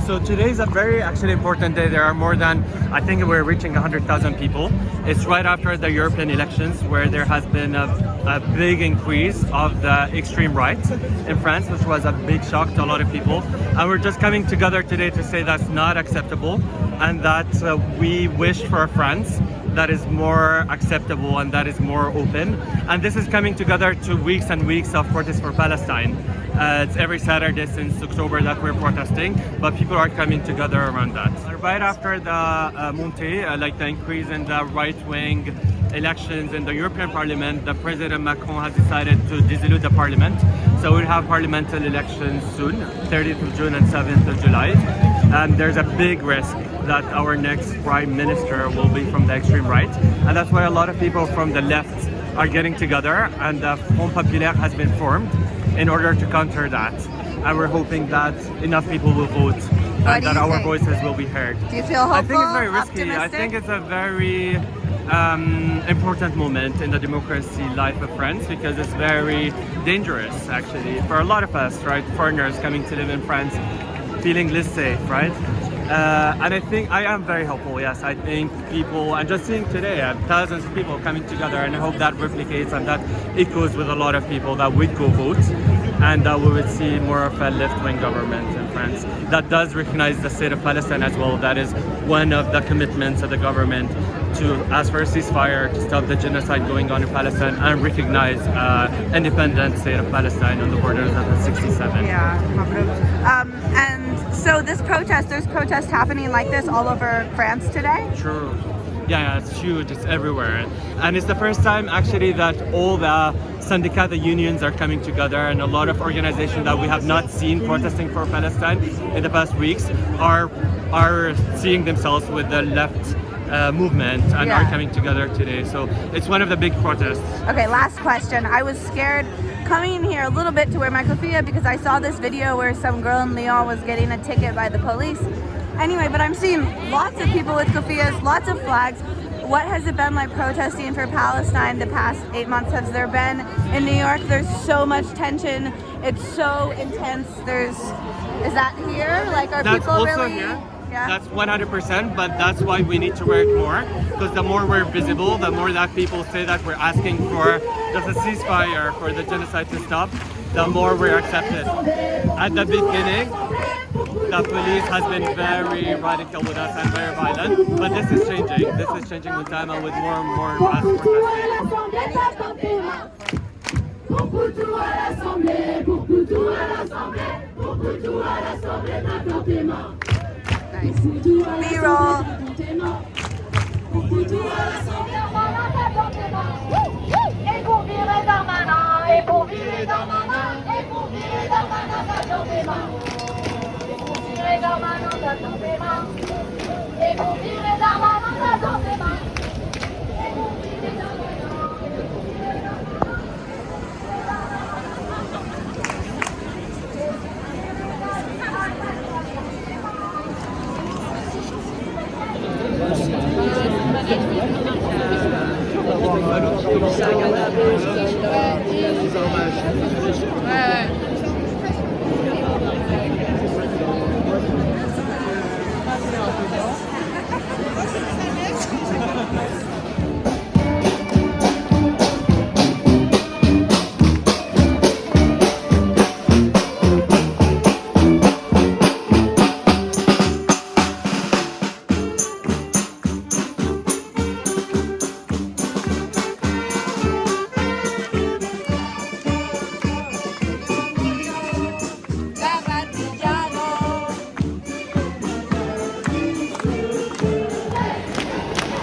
So today is a very actually important day. There are more than, I think we're reaching 100,000 people. It's right after the European elections where there has been a big increase of the extreme right in France, which was a big shock to a lot of people. And we're just coming together today to say that's not acceptable and that we wish for a France that is more acceptable and that is more open. And this is coming together to weeks and weeks of protests for Palestine. It's every Saturday since October that we're protesting, but people are coming together around that. Right after the montée, like the increase in the right-wing elections in the European Parliament, the President Macron has decided to dissolve the Parliament. So we'll have parliamentary elections soon, 30th of June and 7th of July. And there's a big risk that our next Prime Minister will be from the extreme right. And that's why a lot of people from the left are getting together, and the Front Populaire has been formed in order to counter that. And we're hoping that enough people will vote and that our voices will be heard. Do you feel hopeful? I think it's very risky. Optimistic? I think it's a very important moment in the democracy life of France because it's very dangerous actually for a lot of us, right? Foreigners coming to live in France, feeling less safe, right? And I think I am very hopeful, yes. I think people, and just seeing today, thousands of people coming together, and I hope that replicates and that echoes with a lot of people that would go vote, and that we would see more of a left-wing government in France that does recognize the state of Palestine as well. That is one of the commitments of the government to ask for a ceasefire, to stop the genocide going on in Palestine, and recognize independent state of Palestine on the borders of the 67. Yeah, and so this protest, there's protests happening like this all over France today? True. Yeah, it's huge. It's everywhere. And it's the first time actually that all the syndicats, the unions are coming together, and a lot of organizations that we have not seen protesting for Palestine in the past weeks are seeing themselves with the left movement and are coming together today. So it's one of the big protests. Okay, last question. I was scared coming in here a little bit to wear my keffiyeh because I saw this video where some girl in Lyon was getting a ticket by the police. Anyway, but I'm seeing lots of people with keffiyehs, lots of flags. What has it been like protesting for Palestine the past 8 months? Has there been in New York? There's so much tension. It's so intense. Is that here? Like, are That's people also really? here. Yeah. That's 100%, but that's why we need to wear it more, because the more we're visible, the more that people say that we're asking for just a ceasefire, for the genocide to stop, the more we're accepted. At the beginning, the police has been very radical with us and very violent, but this is changing. This is changing with time and with more and more mass protesting. Nice. B-roll. Et pour virer Darmanin, et pour virer Darmanin, et pour virer Darmanin, t'attends tes mains. Et pour virer Darmanin, t'attends tes mains. Et pour virer Darmanin, t'attends tes mains. Et pour virer Darmanin, et pour virer Darmanin.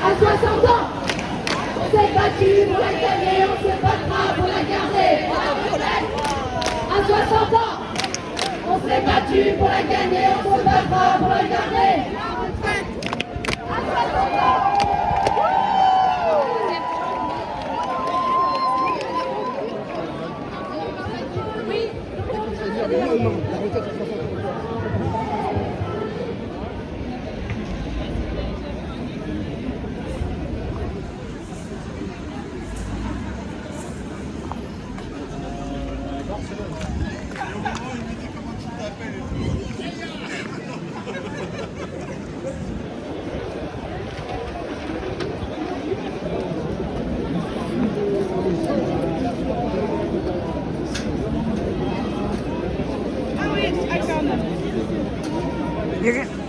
À 60 ans, on s'est battu pour la gagner, on se battra pour la garder. À 60 ans, on s'est battu pour la gagner, on se battra pour la garder. À 60 ans. You're gonna.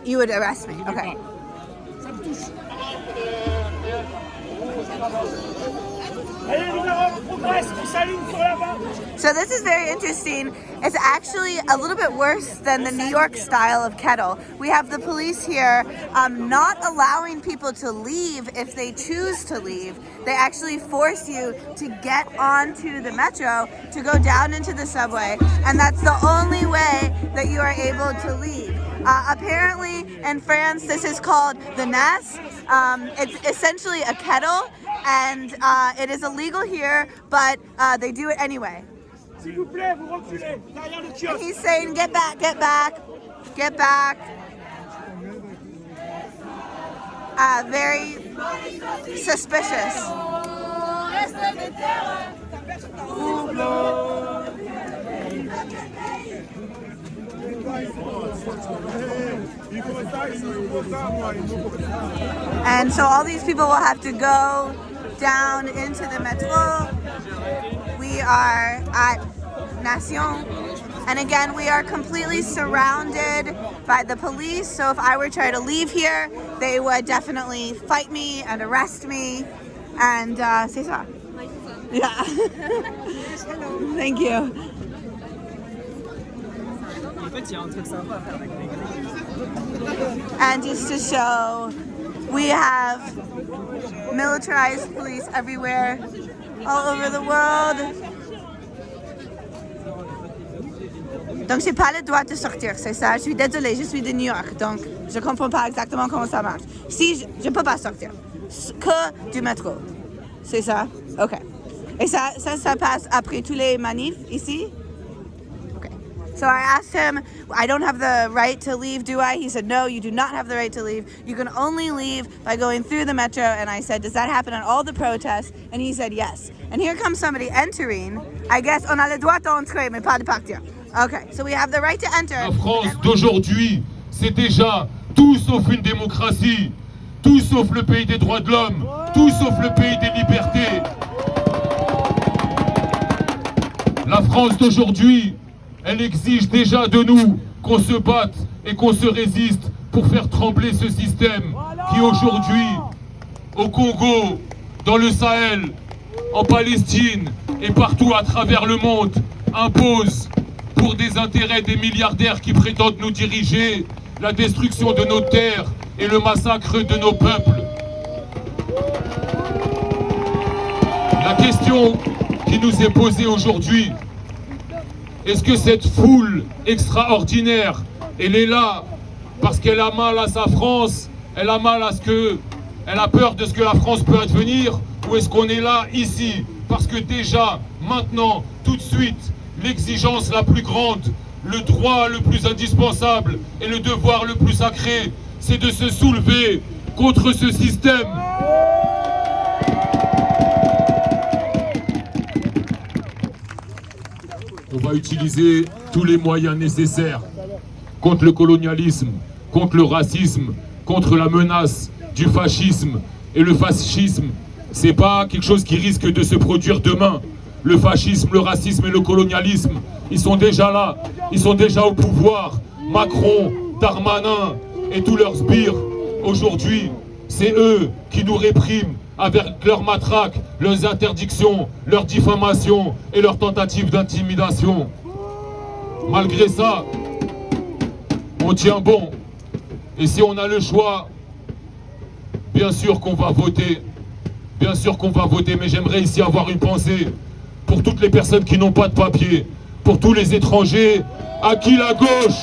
You would arrest me. Okay. So this is very interesting. It's actually a little bit worse than the New York style of kettle. We have the police here not allowing people to leave if they choose to leave. They actually force you to get onto the metro, to go down into the subway, and that's the only way that you are able to leave. Apparently in France this is called the NAS. It's essentially a kettle, and it is illegal here, but they do it anyway. And he's saying, get back, get back, get back. Very suspicious. And so all these people will have to go down into the metro. We are at Nation, and again we are completely surrounded by the police, so if I were trying to leave here they would definitely fight me and arrest me, and c'est ça. Yeah. Thank you. And just to show, we have militarized police everywhere, all over the world. Donc j'ai pas le droit de sortir, c'est ça. Je suis désolée, je suis de New York, donc je comprends pas exactement comment ça marche. Si je peux pas sortir, que du métro, c'est ça. Ok. Et ça passe après tous les manifs ici. Okay. So I asked him, I don't have the right to leave, do I? He said, no, you do not have the right to leave. You can only leave by going through the metro. And I said, does that happen on all the protests? And he said, yes. And here comes somebody entering. I guess on a le droit d'entrer, mais pas de partir. Okay, so we have the right to enter. La France d'aujourd'hui, c'est déjà tout sauf une démocratie, tout sauf le pays des droits de l'homme, tout sauf le pays des libertés. La France d'aujourd'hui, elle exige déjà de nous qu'on se batte et qu'on se résiste pour faire trembler ce système qui aujourd'hui, au Congo, dans le Sahel, en Palestine et partout à travers le monde, impose pour des intérêts des milliardaires qui prétendent nous diriger, la destruction de nos terres et le massacre de nos peuples. La question qui nous est posée aujourd'hui, est-ce que cette foule extraordinaire, elle est là parce qu'elle a mal à sa France, elle a mal à elle a peur de ce que la France peut advenir, ou est-ce qu'on est là ici parce que déjà, maintenant, tout de suite, l'exigence la plus grande, le droit le plus indispensable et le devoir le plus sacré, c'est de se soulever contre ce système. On va utiliser tous les moyens nécessaires contre le colonialisme, contre le racisme, contre la menace du fascisme. Et le fascisme, c'est pas quelque chose qui risque de se produire demain. Le fascisme, le racisme et le colonialisme, ils sont déjà là, ils sont déjà au pouvoir. Macron, Darmanin et tous leurs sbires, aujourd'hui, c'est eux qui nous répriment avec leurs matraques, leurs interdictions, leurs diffamations et leurs tentatives d'intimidation. Malgré ça, on tient bon. Et si on a le choix, bien sûr qu'on va voter. Bien sûr qu'on va voter, mais j'aimerais ici avoir une pensée pour toutes les personnes qui n'ont pas de papier, pour tous les étrangers à qui la gauche,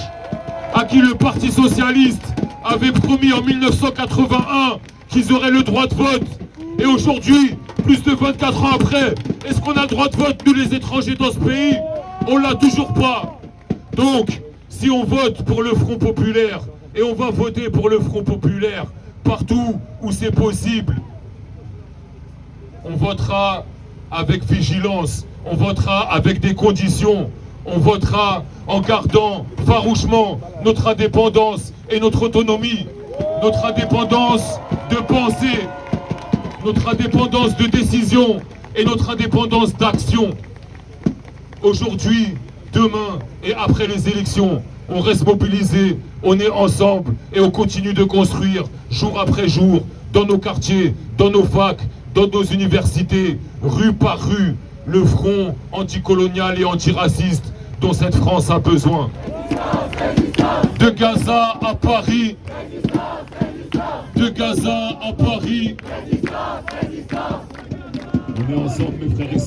à qui le Parti Socialiste avait promis en 1981 qu'ils auraient le droit de vote. Et aujourd'hui, plus de 24 ans après, est-ce qu'on a le droit de vote, nous les étrangers dans ce pays? On l'a toujours pas. Donc, si on vote pour le Front Populaire, et on va voter pour le Front Populaire partout où c'est possible, on votera avec vigilance, on votera avec des conditions, on votera en gardant farouchement notre indépendance et notre autonomie, notre indépendance de pensée, notre indépendance de décision et notre indépendance d'action. Aujourd'hui, demain et après les élections, on reste mobilisés, on est ensemble et on continue de construire jour après jour dans nos quartiers, dans nos facs, dans nos universités, rue par rue, le front anticolonial et antiraciste dont cette France a besoin. De Gaza à Paris, de Gaza à Paris, on est ensemble mes frères et sœurs.